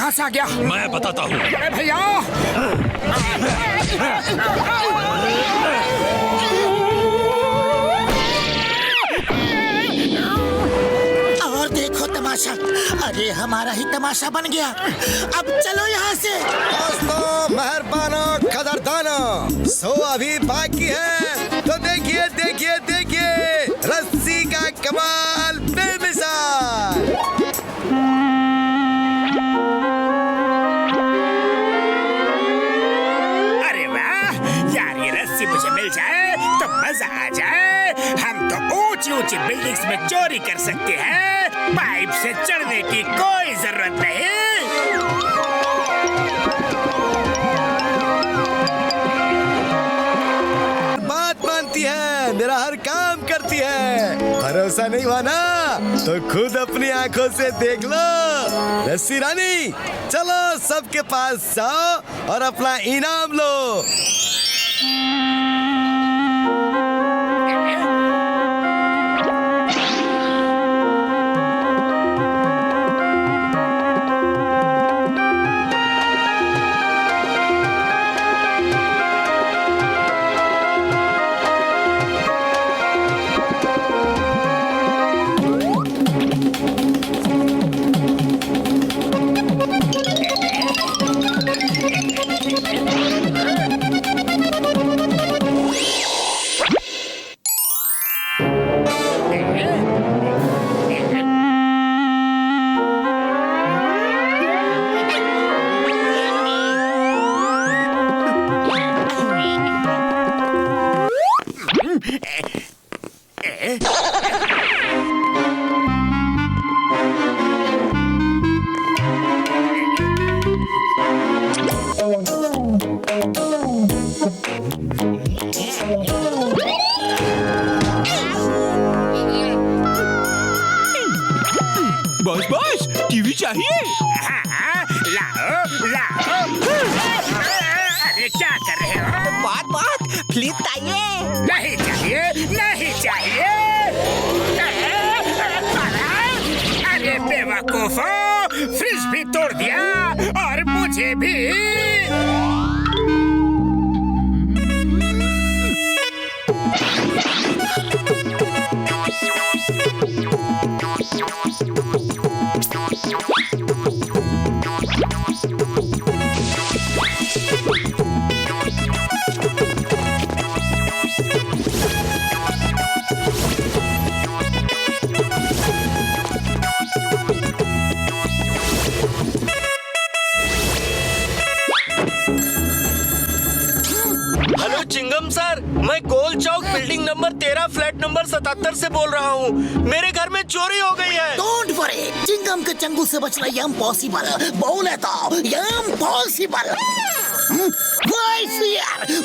कहाँ से आ गया? मैं बताता हूँ। अरे भैया! और देखो तमाशा, अरे हमारा ही तमाशा बन गया। अब चलो यहाँ से। दोस्तों, मेहरबानो, कदरदानो, सो अभी बाकी है तो देखिए देखिए देखिए रस्सी का कमाल बेमिसाल। अरे वाह यार, ये रस्सी मुझे मिल जाए तो मजा आ जाए। हम तो ऊंची ऊंची बिल्डिंग्स में चोरी कर सकते हैं, पाइप से चढ़ने की कोई जरूरत नहीं। बात मानती है, मेरा हर काम करती है। भरोसा नहीं हुआ ना तो खुद अपनी आंखों से देख लो। रस्सी रानी, चलो सबके पास जाओ और अपना इनाम लो। बस बस, टीवी चाहिए। हाँ, लाओ लाओ। अरे क्या कर रहे हो? बात प्लीज चाहिए। नहीं चाहिए, नहीं चाहिए। अरे बेवकूफो, फ्रिज भी तोड़ दिया और मुझे भी। हेलो चिंगम सर, मैं गोल चौक बिल्डिंग नंबर 13 फ्लैट नंबर 77 से बोल रहा हूँ। मेरे घर में चोरी हो गई है। डोंट वरी, चिंगम के चंगू से बचना इम्पॉसिबल। बोले तो impossible.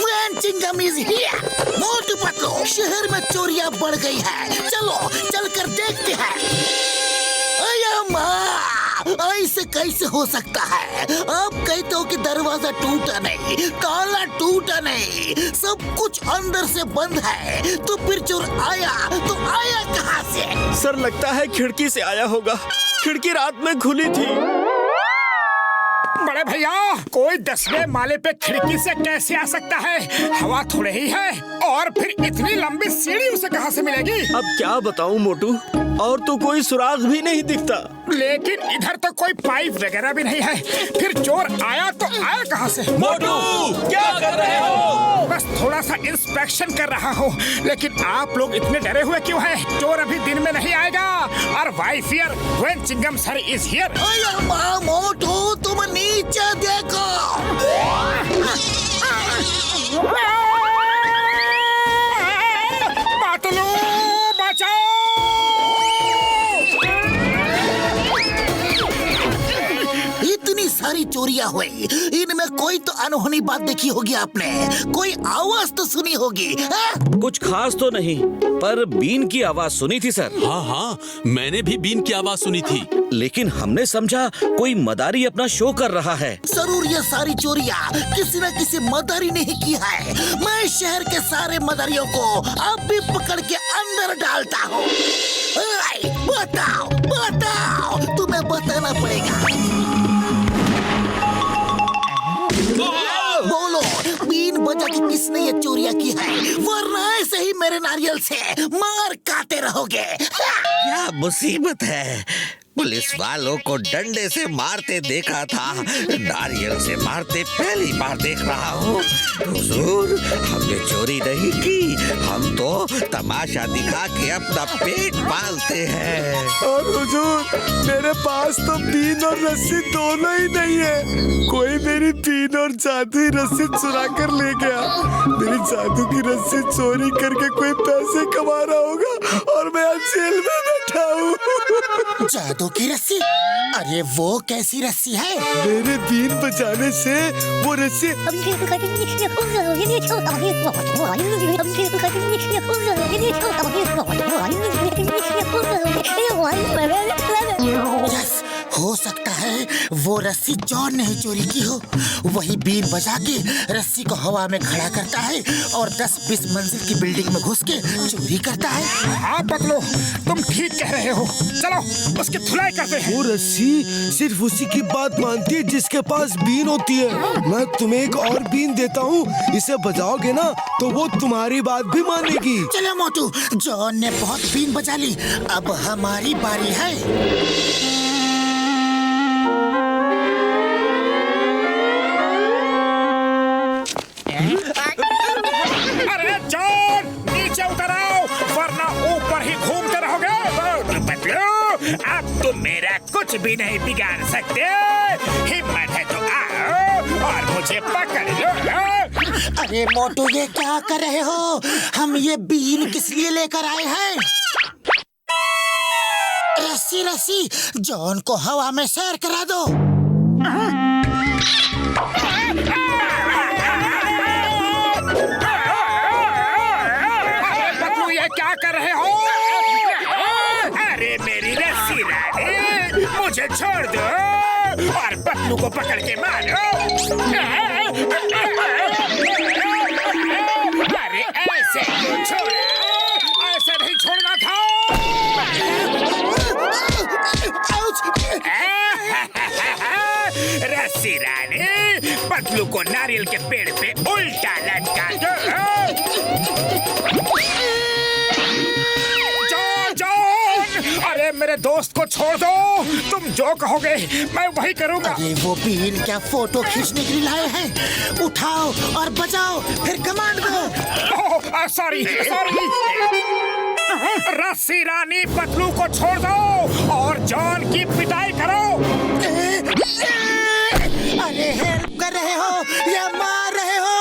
When Chingam is here, Motu Patlu, शहर में चोरियां बढ़ गई है। चलो चलकर देखते हैं। ऐसे कैसे हो सकता है? आप कहते हो कि दरवाजा टूटा नहीं, ताला टूटा नहीं, सब कुछ अंदर से बंद है, तो फिर चोर आया तो आया कहाँ से? सर लगता है खिड़की से आया होगा। खिड़की रात में खुली थी। बड़े भैया, कोई 10वें माले पे खिड़की से कैसे आ सकता है? हवा थोड़े ही है, और फिर इतनी लंबी सीढ़ी उसे कहाँ से मिलेगी? अब क्या बताऊं मोटू, और तो कोई सुराग भी नहीं दिखता। लेकिन इधर तो कोई पाइप वगैरह भी नहीं है। फिर चोर आया तो आया कहाँ से? मोटू, क्या कर रहे हो? बस थोड़ा सा इंस्पेक्शन कर रहा हूँ। लेकिन आप लोग इतने डरे हुए क्यों हैं? चोर अभी दिन में नहीं आएगा। और why fear when Chingam sir is here. Motu, तुम नीचे देखो। पातलू, बचाओ! इतनी सारी चोरियां हुई, इनमें कोई तो अनहोनी बात देखी होगी आपने। कोई आवाज तो सुनी होगी। कुछ खास तो नहीं, पर बीन की आवाज सुनी थी सर। हाँ हाँ, मैंने भी बीन की आवाज सुनी थी। लेकिन हमने समझा कोई मदारी अपना शो कर रहा है। जरूर ये सारी चोरियां किसी न किसी मदारी ने ही की है। मैं शहर के सारे मदारियों को अब भी पकड़ के अंदर डालता हूँ। बताओ बताओ, तुम्हें बताना पड़ेगा। सकता कि किसने ये चोरियां की है, वरना ऐसे ही मेरे नारियल से मार खाते रहोगे। क्या मुसीबत है, पुलिस वालों को डंडे से मारते देखा था, नारियल से मारते पहली बार देख रहा हूँ। हुजूर, हमने चोरी नहीं की, हम तो तमाशा दिखा के अपना पेट पालते हैं। और हुजूर, मेरे पास तो बीन और रस्सी दोनों ही नहीं है। कोई मेरी बीन और जादुई रस्सी चुरा कर ले गया। मेरी जादू की रस्सी चोरी करके कोई पैसे कमा रहा होगा और मैं आज जेल में बैठा हूँ। जादू की रस्सी? अरे वो कैसी रस्सी है? मेरे बीन बचाने से वो रस्सी यस, हो सकता है वो रस्सी जॉन ने ही चोरी की हो। वही बीन बजा के रस्सी को हवा में खड़ा करता है और 10-20 मंजिल की बिल्डिंग में घुस के चोरी करता है। हाँ पतलू, तुम ठीक कह रहे हो। चलो उसकी धुलाई करते हैं। वो रस्सी सिर्फ उसी की बात मानती है जिसके पास बीन होती है। मैं तुम्हें एक और बीन देता हूँ, इसे बजाओगे ना तो वो तुम्हारी बात भी मानेगी। चलो मोटू, जॉन ने बहुत बीन बजा ली, अब हमारी बारी है। अरे जॉन, नीचे उतर आओ, वरना ऊपर ही घूमते रहोगे। पतलू, अब तुम मेरा कुछ भी नहीं बिगाड़ सकते। हिम्मत है तो आओ और मुझे पकड़ लो। अरे मोटू, ये क्या कर रहे हो? हम ये बीन किस लिए लेकर आए हैं? रस्सी रस्सी, जॉन को हवा में सैर करा दो। पतलू, ये क्या कर रहे हो? अरे मेरी रस्सी रानी, मुझे छोड़ दो और पतलू को पकड़ के मारो। अरे ऐसे क्यों छोड़ा? ऐसे नहीं छोड़ना था। रस्सी रानी, पतलू को नारियल के पेड़ पे उल्टा लटका दो। जॉन, अरे मेरे दोस्त को छोड़ दो। तुम जो कहोगे मैं वही करूँगा। अरे वो बीन क्या फोटो खींचने के लिए लाए हैं? उठाओ और बजाओ, फिर कमांड दो। Sorry sorry. रस्सी रानी, पतलू को छोड़ दो और जॉन की पिटाई करो। अरे हेल्प कर रहे हो या मार रहे हो?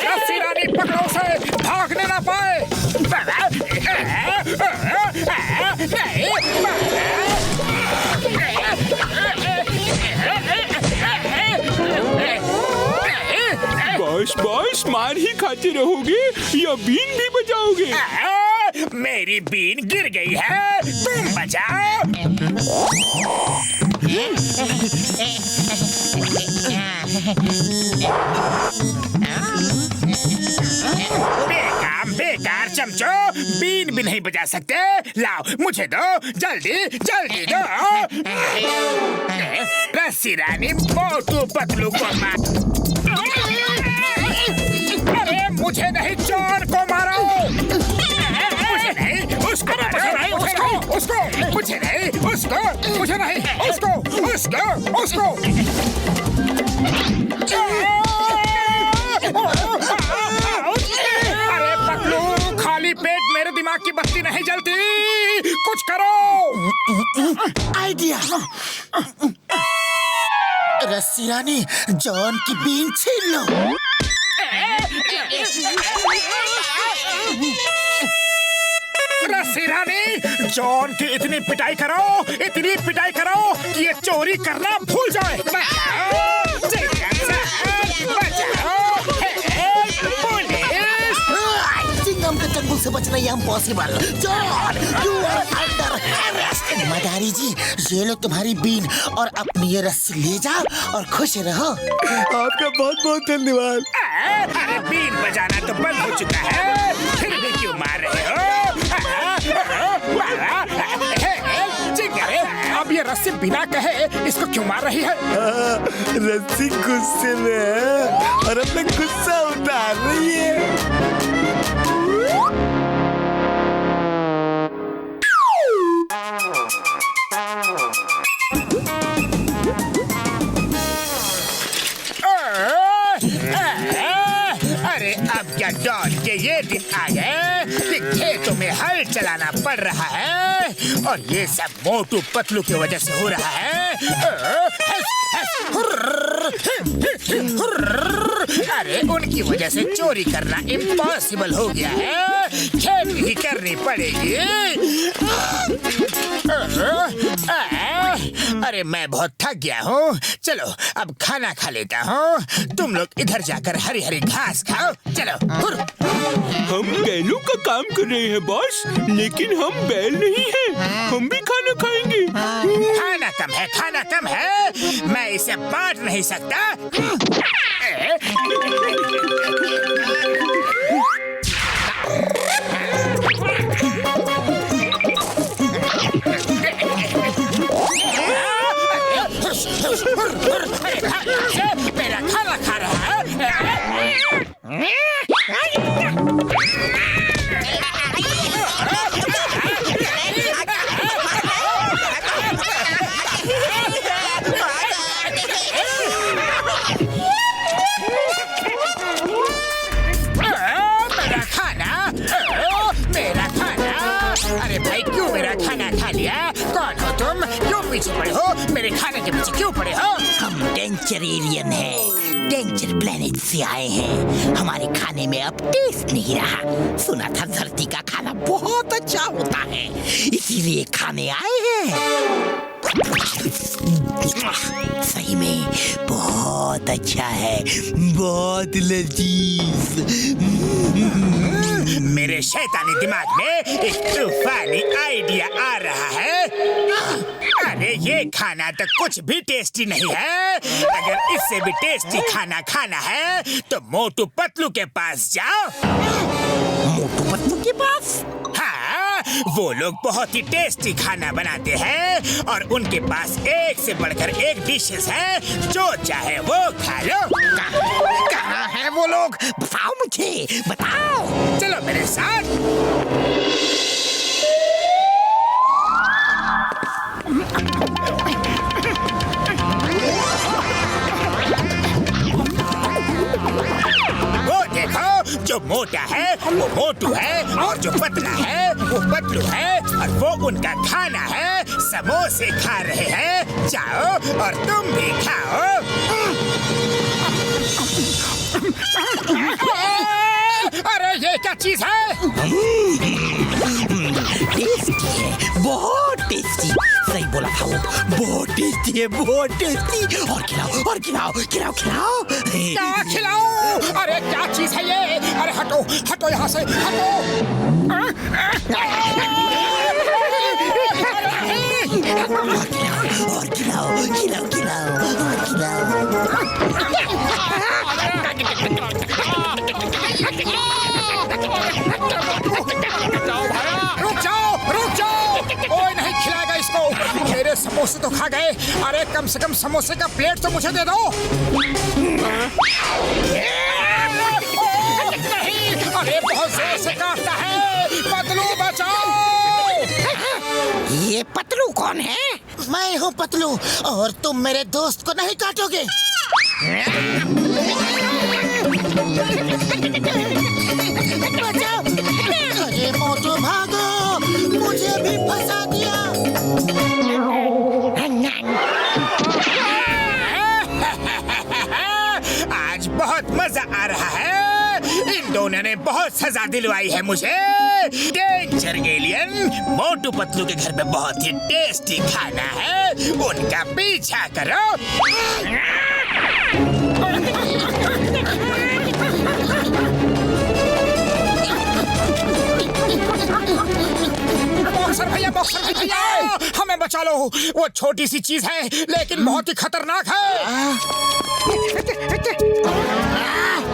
रस्सी रानी, पकड़ो उसे, भागने ना पाए। बस बस, मार ही खाते रहोगे या बीन भी बजाओगे? मेरी बीन गिर गई है, तुम बजाओ। बेकार बेकार चमचो, बीन भी नहीं बजा सकते। लाओ मुझे दो, जल्दी जल्दी दो। रस्सी रानी, मोटू पतलू को मार। अरे मुझे नहीं, जॉन को मारो। मुझे नहीं, उसको मारो। उसको मुझे नहीं, उसको मुझे नहीं, उसको। अरे पतलू, खाली पेट मेरे दिमाग की बत्ती नहीं जलती। कुछ करो। आइडिया। रस्सी रानी, जॉन की बीन छीन लो। रस्सी रानी, जॉन की इतनी पिटाई करो कि ये चोरी करना भूल जाए। चिंगम के चंगुल से बचना ये impossible. John, you are under arrest. मदारी जी, ये लो तुम्हारी बीन और अपनी ये रस्सी ले जाओ और खुश रहो। आपका बहुत बहुत धन्यवाद। अरे बीन बजाना तो बंद हो चुका है, फिर भी क्यों मार रहे हो? अब ये रस्सी बिना कहे इसको क्यों मार रही है? रस्सी गुस्से में है और अपना गुस्सा उतार रही है। अरे अब क्या डॉन के ये दिन आ गए कि खेतों में हल चलाना पड़ रहा है और ये सब मोटू पतलू की वजह से हो रहा है। अरे उनकी वजह से चोरी करना इम्पॉसिबल हो गया है, खेती ही करनी पड़ेगी। अरे मैं बहुत थक गया हूँ, चलो अब खाना खा लेता हूँ। तुम लोग इधर जाकर हरी हरी घास खाओ, चलो। हम बैलों का काम कर रहे हैं बॉस, लेकिन हम बैल नहीं हैं। हम भी खाना खाएंगे। खाना कम है, खाना कम है, मैं इसे बांट नहीं सकता। मेरा खाना खा रहा है। अरे भाई क्यों मेरा खाना खा लिया? कौन हो तुम? क्यों पीछे पड़े हो? मेरे खाने के पीछे क्यों पड़े हो? हम डेंजर एलियन हैं, डेंजर प्लेनेट से आए हैं। हमारे खाने में अब टेस्ट नहीं रहा। सुना था धरती का खाना बहुत अच्छा होता है, इसीलिए खाने आए हैं। सही में बहुत अच्छा है, बहुत लजीज। मेरे शैतानी दिमाग में एक तूफानी आइडिया आ रहा है। अरे ये खाना तो कुछ भी टेस्टी नहीं है। अगर इससे भी टेस्टी खाना खाना है तो मोटू पतलू के पास जाओ। मोटू पतलू के पास? हाँ, वो लोग बहुत ही टेस्टी खाना बनाते हैं और उनके पास एक से बढ़कर एक डिशेस है, जो चाहे वो खा लो। कहाँ है वो लोग? बताओ मुझे, बताओ। चलो मेरे साथ। वो देखो, जो मोटा है वो मोटू है और जो पतला है वो पतलू है और वो उनका खाना है। समोसे खा रहे हैं, जाओ और तुम भी खाओ। अरे ये क्या चीज है? टेस्टी है, बहुत टेस्टी। सही बोला था वो, बहुत टेस्टी है, बहुत टेस्टी। और खिलाओ, और खिलाओ, खिलाओ, खिलाओ। क्या खिलाओ? अरे क्या चीज है ये? अरे हटो, हटो यहाँ से, हटो। और खिलाओ, खिलाओ, खिलाओ, और खिलाओ। रुक जाओ, रुक जाओ, कोई नहीं खिलाएगा इसको। मेरे समोसे तो खा गए। अरे कम से कम समोसे का प्लेट तो मुझे दे दो। नहीं, अरे बहुत जोर से काटता है। पतलू बचाओ। ये पतलू कौन है? मैं हूँ पतलू और तुम मेरे दोस्त को नहीं काटोगे। बचाओ! अरे मोटू भागो, मुझे भी फंसा दिया। आज बहुत मजा आ रहा है। इन दोनों ने बहुत सजा दिलवाई है मुझे। डेंजर एलियन, मोटू पतलू के घर में बहुत ही टेस्टी खाना है, उनका पीछा करो। बॉक्सर भैया, हमें बचा लो। वो छोटी सी चीज है लेकिन बहुत ही खतरनाक है।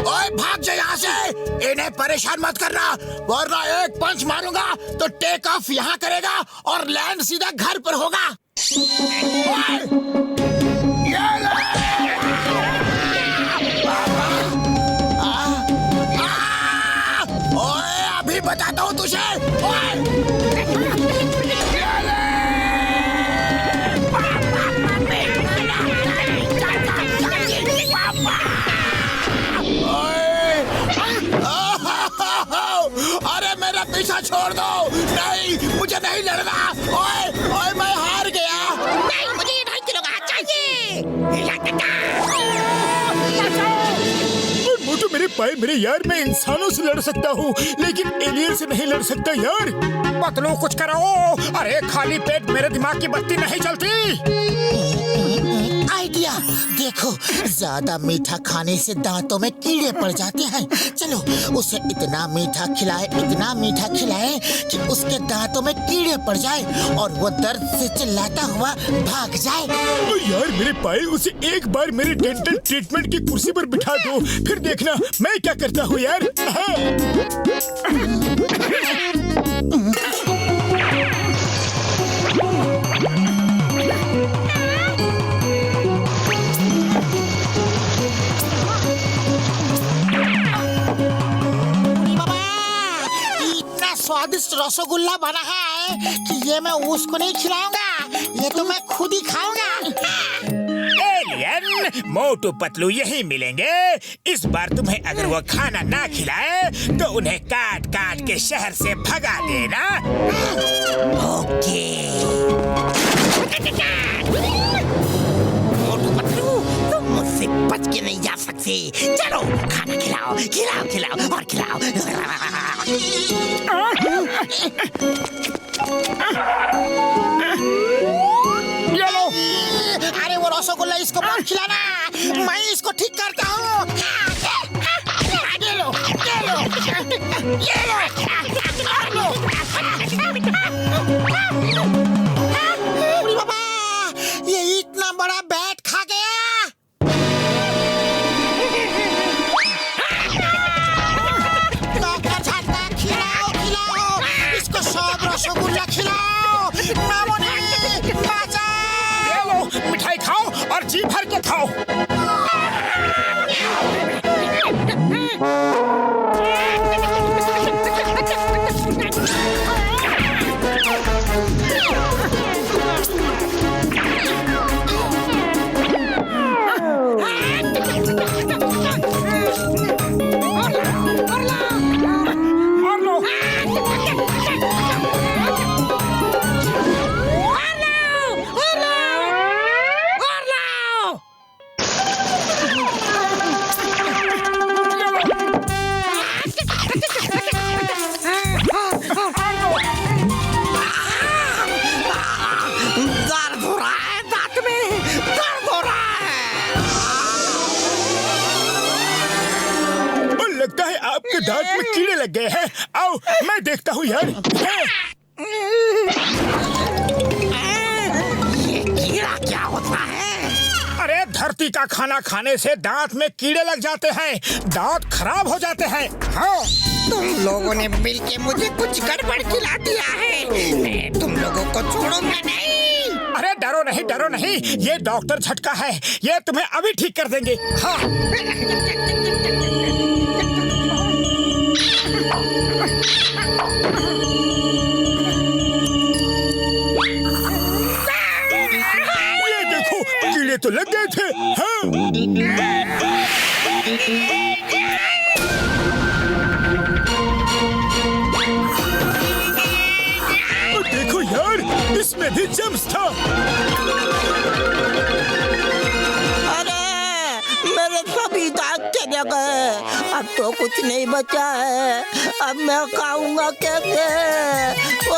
ओए भाग जा यहाँ से, इन्हें परेशान मत करना, वरना एक पंच मारूंगा तो टेक ऑफ यहाँ करेगा और लैंड सीधा घर पर होगा। ये ले! ओए अभी बताता हूँ तुझे। अरे मेरा पीछा छोड़ दो। नहीं, मुझे नहीं लड़ना। ओए ओए मैं हार गया। नहीं, मुझे 2.5 किलो का चाहिए। मोटू मेरे पाए मेरे यार, मैं इंसानों से लड़ सकता हूँ लेकिन एलियन से नहीं लड़ सकता यार। पतलू कुछ कराओ। अरे खाली पेट मेरे दिमाग की बत्ती नहीं चलती। आइडिया देखो, ज्यादा मीठा खाने से दांतों में कीड़े पड़ जाते हैं। चलो उसे इतना मीठा खिलाए कि उसके दांतों में कीड़े पड़ जाए और वो दर्द से चिल्लाता हुआ भाग जाए। ओ यार मेरे पाए, उसे एक बार मेरे डेंटल ट्रीटमेंट की कुर्सी पर बिठा दो, फिर देखना मैं क्या करता हूँ यार। स्वादिष्ट रसगुल्ला बना है कि ये मैं उसको नहीं खिलाऊंगा, ये तो मैं खुद ही खाऊंगा। एलियन, मोटू पतलू यही मिलेंगे। इस बार तुम्हें अगर वो खाना ना खिलाए तो उन्हें काट काट के शहर से भगा देना। ओके। मोटू पतलू, तुम मुझसे बच के नहीं जा सकते। चलो खाना खिलाओ खिलाओ खिलाओ और खिलाओ। ये लो। अरे वो रसगुल्ला इसको मत खिलाना, मैं इसको ठीक करता हूँ। ये लो, ये लो, ये लो, अरे बाबा, ये इतना बड़ा बैट खा गया। डॉक्टर झटका खिलाओ खिलाओ, इसको सब रसगुल्ला खिलाओ। मामूनी बचा। ये लो, मिठाई खाओ और जी भर के खाओ। लगता है आपके दांत में कीड़े लग गए हैं। आओ मैं देखता हूँ यार। ये कीड़ा क्या होता है? अरे धरती का खाना खाने से दांत में कीड़े लग जाते हैं, दांत खराब हो जाते हैं। हाँ, तुम लोगों ने मिलके मुझे कुछ गड़बड़ खिला दिया है। मैं तुम लोगों को छोड़ूंगा नहीं। अरे डरो नहीं डरो नहीं, ये डॉक्टर झटका है, ये तुम्हें अभी ठीक कर देंगे। हाँ। ये देखो कीड़े तो लग गए थे। हाँ। देखो यार, इसमें भी जम्स था। अरे मेरे सभी दांत चले गए, अब तो कुछ नहीं बचा है। अब मैं खाऊंगा कैसे? ओ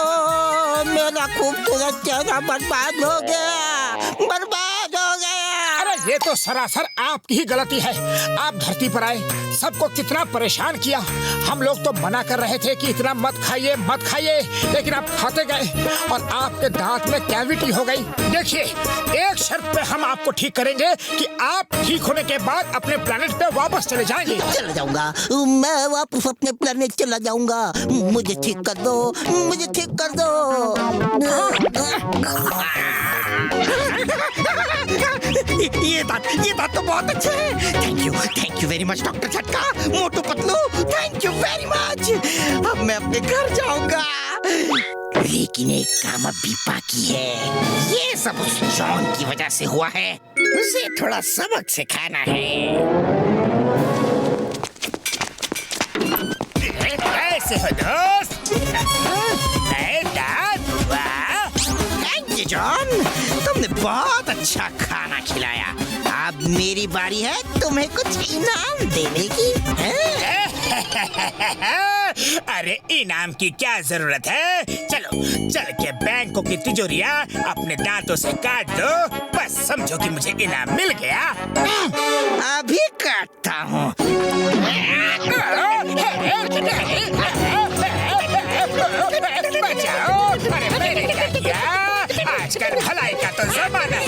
मेरा खूबसूरत चेहरा बर्बाद हो गया, बर्बाद हो गया। अरे ये तो सरासर आपकी ही गलती है। आप धरती पर आए, सबको कितना परेशान किया। हम लोग तो मना कर रहे थे कि इतना मत खाइए, लेकिन आप खाते गए और आपके दांत में कैविटी हो गई, देखिए, एक शर्त पे हम आपको ठीक करेंगे कि आप ठीक होने के बाद अपने प्लेनेट पे वापस चले जाएंगे। चला जाऊंगा, मैं वापस अपने प्लेनेट चला जाऊंगा। मुझे ठीक कर दो, मुझे ठीक कर दो। ये बात तो बहुत अच्छा है। Thank you very much doctor Jhatka, Motu Patlu, thank you very much. अब मैं अपने घर जाऊंगा, लेकिन एक काम अभी बाकी है। ये सब उस जॉन की वजह से हुआ है, उसे थोड़ा सबक सिखाना है। ऐसे हो दोस्त। नए दांत, वाह। थैंक यू जॉन, तुमने बहुत अच्छा खाना खिलाया। अब मेरी बारी है तुम्हें कुछ इनाम देने की। अरे इनाम की क्या जरूरत है? चलो चल के बैंकों की तिजोरियां अपने दांतों से काट दो, बस समझो कि मुझे इनाम मिल गया। अभी काटता हूँ। बचाओ, अरे मैंने क्या किया? आजकल भलाई का तो जमाना